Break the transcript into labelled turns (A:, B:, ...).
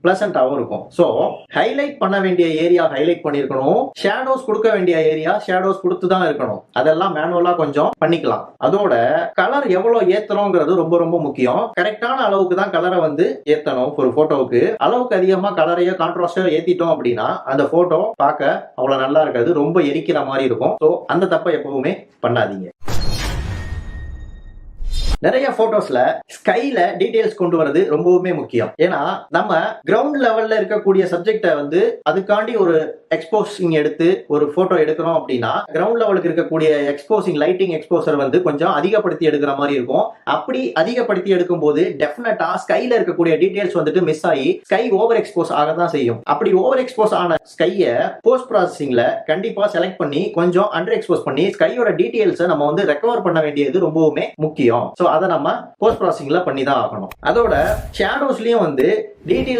A: பிளசண்டாவும் இருக்கும். So highlight பண்ண வேண்டிய ஏரியா ஹைலைட் பண்ணிருக்கணும், ஷேடோஸ் கொடுக்க வேண்டிய ஏரியா ஷேடோஸ் கொடுத்து தான் இருக்கணும். அதெல்லாம் மேனுவலா கொஞ்சம் பண்ணிக்கலாம். அதோட கலர் எவ்வளவு ஏத்தணும்ங்கிறது ரொம்ப ரொம்ப முக்கியம். கரெக்டான அளவுக்கு தான் கலரை வந்து ஏத்தணும். ஒரு போட்டோவுக்கு அளவுக்கு அதிகமா கலரையோ கான்ட்ராஸ்டோ ஏத்திட்டோம் அப்படின்னா அந்த போட்டோ பார்க்க அவ்வளவு நல்லா இருக்காது, ரொம்ப எரிக்கிற மாதிரி இருக்கும். சோ அந்த தப்பை எப்பவுமே பண்ணாதீங்க. நிறைய போட்டோஸ்ல ஸ்கைல டீடைல்ஸ் கொண்டு வரது ரொம்பவுமே முக்கியம். ஏன்னா நம்ம கிரவுண்ட் லெவல்ல இருக்கக்கூடிய சப்ஜெக்ட வந்து அதுக்காண்டி ஒரு எக்ஸ்போசிங் எடுத்து ஒரு போட்டோ எடுக்கிறோம் அப்படின்னா கிரவுண்ட் லெவலுக்கு இருக்கக்கூடிய எக்ஸ்போசிங் லைட்டிங் எக்ஸ்போசர் வந்து கொஞ்சம் அதிகப்படுத்தி எடுக்கிற மாதிரி இருக்கும். அப்படி அதிகப்படுத்தி எடுக்கும் போது டெஃபினட்டா ஸ்கைல இருக்கக்கூடிய டீடைல்ஸ் வந்துட்டு மிஸ் ஆகி ஸ்கை ஓவர் எக்ஸ்போஸ் ஆக தான் செய்யும். அப்படி ஓவர் எக்ஸ்போஸ் ஆன ஸ்கைய போஸ்ட் ப்ராசஸிங்ல கண்டிப்பா செலக்ட் பண்ணி கொஞ்சம் அண்டர் எக்ஸ்போஸ் பண்ணி ஸ்கையோட டீடைல்ஸ் நம்ம வந்து ரெக்கவர் பண்ண வேண்டியது ரொம்பவுமே முக்கியம். அதை நம்ம போஸ்ட் ப்ராசஸிங்ல பண்ணி தான் ஆகணும். அதோட ஷேடோஸ்லயும் வந்து டீடைல்